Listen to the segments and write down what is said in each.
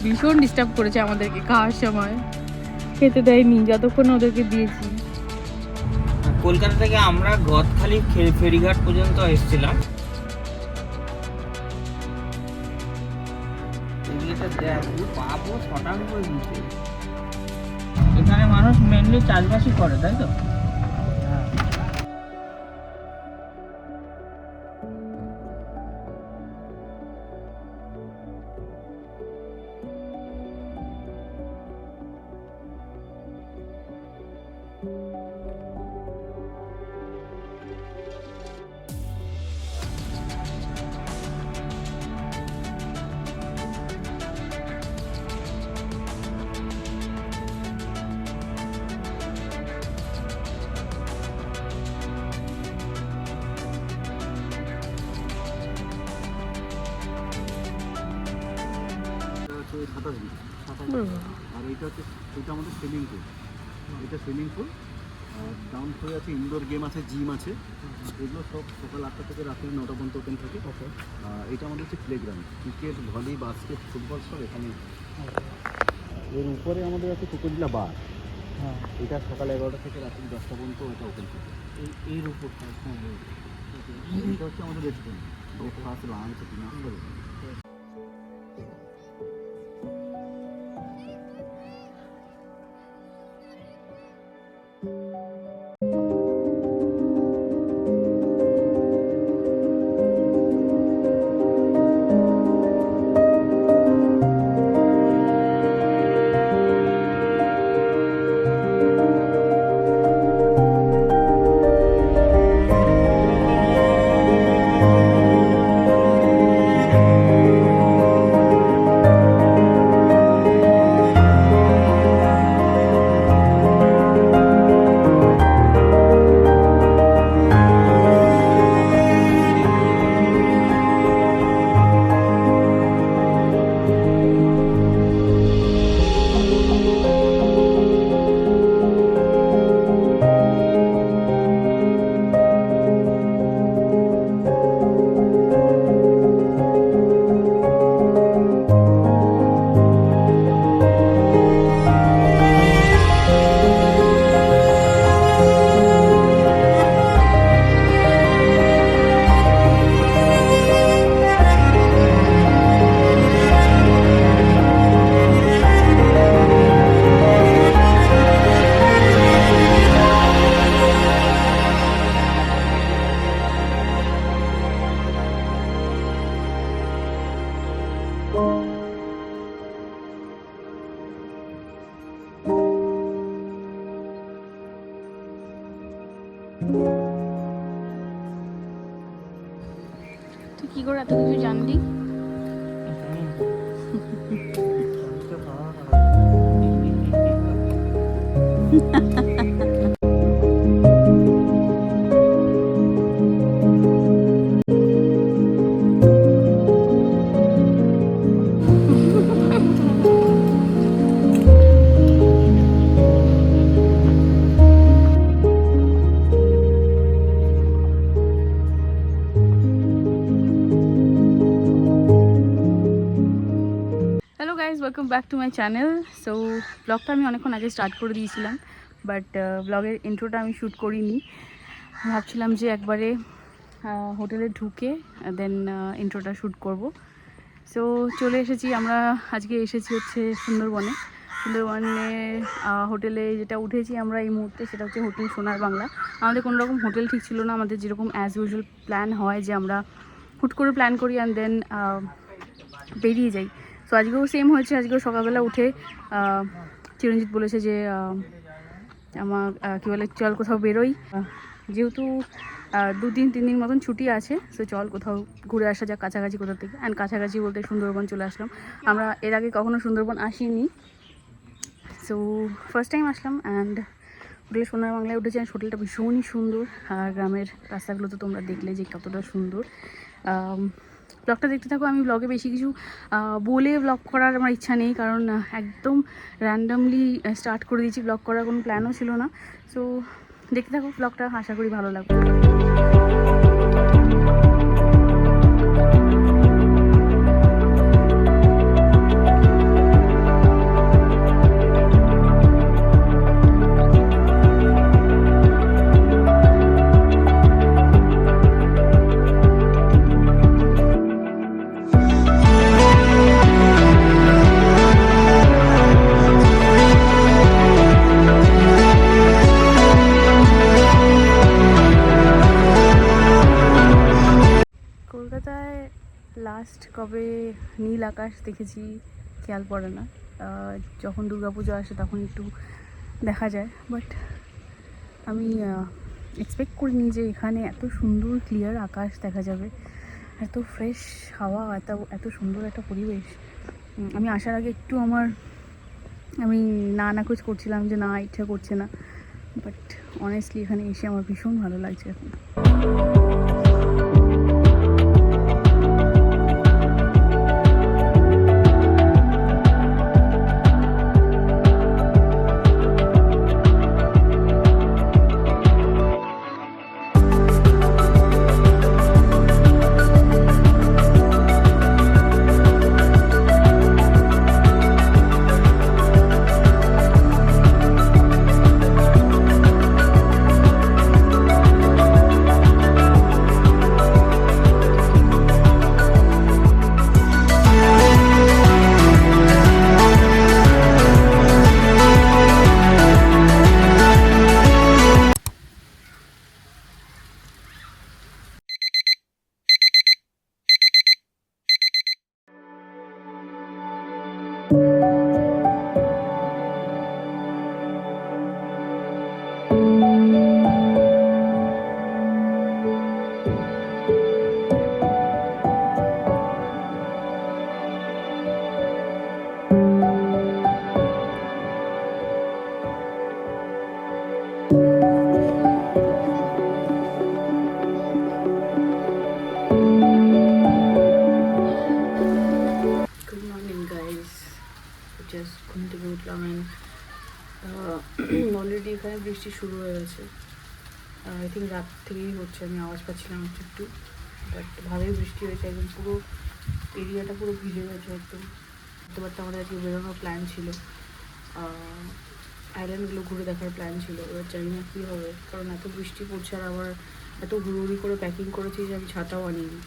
ভীষণ ডিস্টার্ব করেছে আমাদেরকে খাওয়ার সময়, খেতে দেয়নি যতক্ষণ ওদেরকে দিয়েছি। কলকাতা থেকে আমরা গদখালি ফেরিঘাট পর্যন্ত এসেছিলাম। এখানে মানুষ মেনলি চাষবাসই করে, তাই তো? আর এইটা হচ্ছে আমাদের সুইমিং পুল। এটা সুইমিং পুল, ডাউন ফ্লোরে আছে ইনডোর গেম আছে, জিম আছে। এগুলো সব সকাল 8টা থেকে রাত্রি 9টা পর্যন্ত ওপেন থাকে। এটা আমাদের হচ্ছে playground, cricket, volley, basket, football সব এখানে। এর উপরে আমাদের আছে কোকোডিলা বার। এটা সকাল 11টা থেকে রাত্রি 10টা পর্যন্ত এটা ওপেন থাকে। এর উপর এটা হচ্ছে আমাদের রেস্টুরেন্ট, ব্রেকফাস্ট, লাঞ্চ, ডিনার সব। তুই কি করে এত কিছু জানলি? Welcome back to my channel. So ব্লগটা আমি অনেকক্ষণ আগে স্টার্ট করে দিয়েছিলাম, বাট ব্লগের ইন্ট্রোটা আমি শ্যুট করিনি। ভাবছিলাম যে একবারে হোটেলে ঢুকে দেন ইন্ট্রোটা শ্যুট করব। সো চলে এসেছি আমরা, আজকে এসেছি হচ্ছে সুন্দরবনে। সুন্দরবনে হোটেলে যেটা উঠেছি আমরা এই মুহূর্তে, সেটা হচ্ছে হোটেল সোনার বাংলা। আমাদের কোনো রকম হোটেল ঠিক ছিল না, আমাদের যেরকম অ্যাজ ইউজুয়াল প্ল্যান হয় যে আমরা হুট করে প্ল্যান করি অ্যান্ড দেন বেরিয়ে যাই। তো আজকেও সেম হয়েছে। আজকেও সকালবেলা উঠে চিরঞ্জিত বলেছে যে আমার কী বলে চল কোথাও বেরোই, যেহেতু 2-3 দিন মতন ছুটি আছে। সো চল কোথাও ঘুরে আসা যাক কাছাকাছি কোথাও থেকে। অ্যান্ড কাছাকাছি বলতে সুন্দরবন চলে আসলাম। আমরা এর আগে কখনো সুন্দরবন আসিনি, so first time Aslam. And hotel সোনার বাংলায় উঠেছি। অ্যান্ড হোটেলটা ভীষণই সুন্দর, আর গ্রামের রাস্তাগুলো তো তোমরা দেখলে যে কতটা সুন্দর। ব্লগটা দেখতে থাকো। আমি ব্লগে বেশি কিছু বলে ব্লগ করার আমার ইচ্ছা নেই, কারণ একদম র্যান্ডামলি স্টার্ট করে দিয়েছি, ব্লগ করার কোনো প্ল্যানও ছিল না। সো দেখতে থাকো ব্লগটা, আশা করি ভালো লাগবে। নীল আকাশ দেখেছি খেয়াল পড়ে না, যখন দুর্গাপুজো আসে তখন একটু দেখা যায়, বাট আমি এক্সপেক্ট করিনি যে এখানে এত সুন্দর ক্লিয়ার আকাশ দেখা যাবে, এত ফ্রেশ হাওয়া, এত সুন্দর একটা পরিবেশ। আমি আসার আগে একটু আমি নাকচ করছিলাম যে না, ইচ্ছা করছে না, বাট অনেস্টলি এখানে এসে আমার ভীষণ ভালো লাগছে এখন। জাস্ট ঘুম থেকে উঠলাম অ্যান্ড অলরেডি এখানে বৃষ্টি শুরু হয়ে গেছে। আই থিঙ্ক রাত থেকেই হচ্ছে, আমি আওয়াজ পাচ্ছিলাম একটু, বাট ভালোই বৃষ্টি হয়েছে, একদম পুরো এরিয়াটা পুরো ভিজে গেছে একদম। বুঝতে আমাদের আজকে বেরোনোর প্ল্যান ছিল, আইল্যান্ডগুলো ঘুরে দেখার প্ল্যান ছিল, এবার জানি না কী হবে, কারণ এত বৃষ্টি পড়ছে আর আবার এত হুড়ুহুড়ি করে প্যাকিং করেছি যে আমি ছাতাও আনিনি।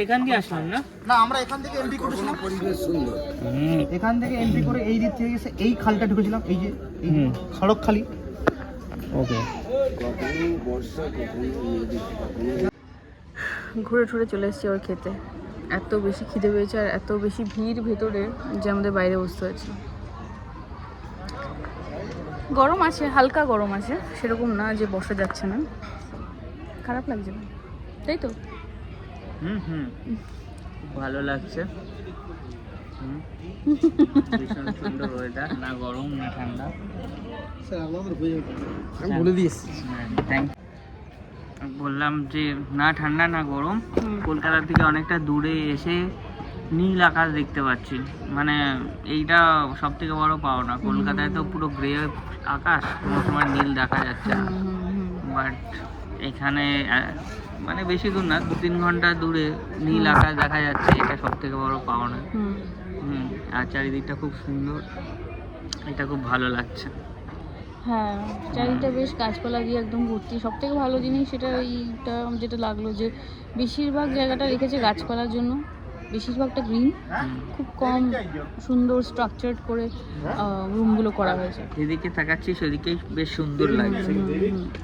এখান দিয়ে আসলাম না? না, আমরা এখান থেকে এন্ট্রি করেছিলাম, পরিবেশ সুন্দর। এখান থেকে এন্ট্রি করে এই দিক থেকে এসে এই খালটা ঢুকেছিলাম, এই যে এই সড়ক খালি। ওকে। ঘুরে ঠুরে চলে এসেছি ওর খেতে। এত বেশি খিদে পেয়েছে আর এত বেশি ভিড় ভেতরে যে আমাদের বাইরে বসতে হচ্ছে। গরম আছে, হালকা গরম আছে, সেরকম না যে বসা যাচ্ছে না। খারাপ লাগছে না, তাই তো? খুব ভালো লাগছে। ভীষণ সুন্দর ওয়েদার, না গরম না ঠান্ডা। আমি বলে দিয়েছি। বললাম যে না ঠান্ডা না গরম। কলকাতা থেকে অনেকটা দূরে এসে নীল আকাশ দেখতে পাচ্ছি, মানে এইটা সব থেকে বড় পাওনা। কলকাতায় তো পুরো গ্রে আকাশ, কোনো সময় নীল দেখা যাচ্ছে না, বাট এখানে মানে বেশি দূর না, 2-3 ঘন্টা দূরে নীল আকাশ দেখা যাচ্ছে, এটা সব থেকে বড় পাওনা। আর চারিদিকটা খুব সুন্দর, এটা খুব ভালো লাগছে। হ্যাঁ, চারিদিকটা বেশ গাছপালা দিয়ে একদম ভর্তি। সব থেকে ভালো জিনিস সেটা এইটা যেটা লাগলো যে বেশিরভাগ জায়গাটা রেখেছে গাছপালার জন্য, বেশিরভাগটা গ্রিন, খুব কম সুন্দর স্ট্রাকচার্ড করে রুমগুলো করা হয়েছে। এদিকে তাকাচ্ছি সেদিকেই বেশ সুন্দর লাগছে,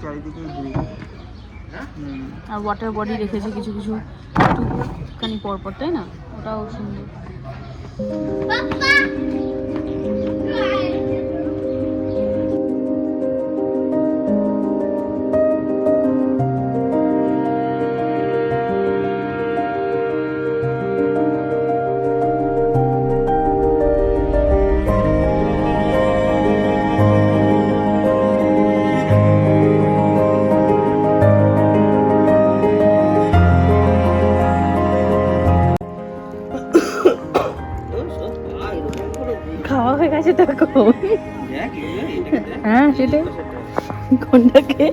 চারিদিকে গ্রিন। আর ওয়াটার বডি রেখেছে কিছু কিছু একটুখানি পরপর, তাই না? ওটাও সুন্দর। খাওয়া হয়ে গেছে তো এখন। হ্যাঁ, সেটাই। কোনটাকে?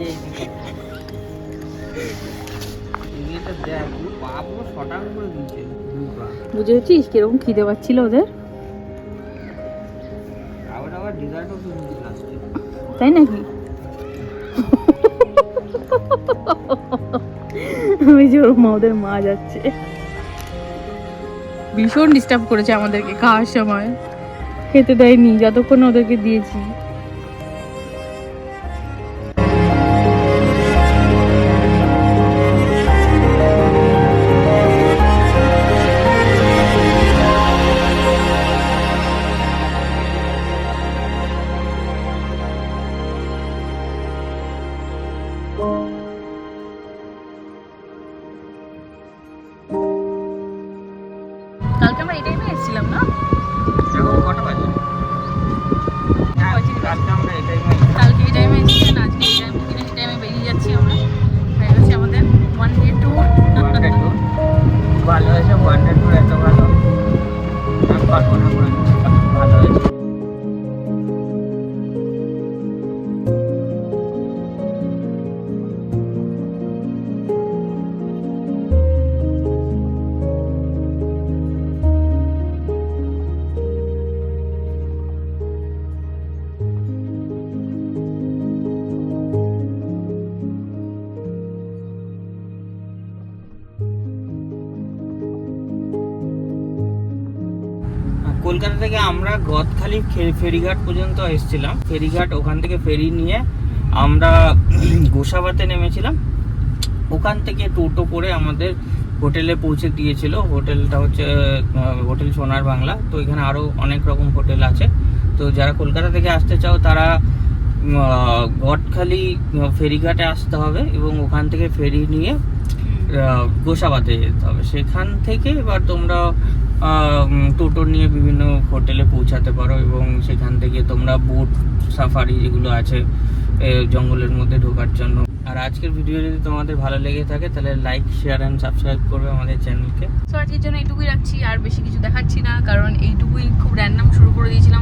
বুঝেছিস কিরকম খিদে পাচ্ছিল ওদের, তাই নাকি? ওই যে ওদের মা যাচ্ছে, ভীষণ ডিস্টার্ব করেছে আমাদেরকে খাওয়ার সময়, খেতে দেয়নি যতক্ষণ ওদেরকে দিয়েছি। কালকে আমরা এই টাইমে এসেছিলাম না? এখন কটা বাজে? কালকে আমরা এই টাইমে কালকে এই টাইমে এসেছি না, আজকে এই টাইমে কিনে এই টাইমে বেরিয়ে যাচ্ছি আমরা। হয়ে গেছে আমাদের 1 day tour। ভালো হয়েছে, 1 day tour এত ভালো আমি পারবো না, ভালো হয়েছে। কলকাতা থেকে আমরা গদখালি ফেরিঘাট পর্যন্ত এসেছিলাম। ফেরিঘাট, ওখান থেকে ফেরি নিয়ে আমরা গোসাবাতে নেমেছিলাম। ওখান থেকে টোটো করে আমাদের হোটেলে পৌঁছে দিয়েছিল। হোটেলটা হচ্ছে হোটেল সোনার বাংলা। তো এখানে আরও অনেক রকম হোটেল আছে। তো যারা কলকাতা থেকে আসতে চাও তারা গদখালি ফেরিঘাটে আসতে হবে এবং ওখান থেকে ফেরি নিয়ে গোসাবাতে যেতে হবে। সেখান থেকে এবার তোমরা টোটো নিয়ে বিভিন্ন হোটেলে পৌঁছাতে পারো এবং সেখান থেকে তোমরা বোট সাফারি যেগুলো আছে জঙ্গলের মধ্যে ঢোকার জন্য। আর আজকের ভিডিও যদি তোমাদের ভালো লেগে থাকে তাহলে লাইক, শেয়ার অ্যান্ড সাবস্ক্রাইব করবে আমাদের চ্যানেলকে। সো আজকের জন্য এইটুকুই রাখছি, আর বেশি কিছু দেখাচ্ছি না, কারণ এইটুকুই খুব র্যান্ডম শুরু করে দিয়েছিলাম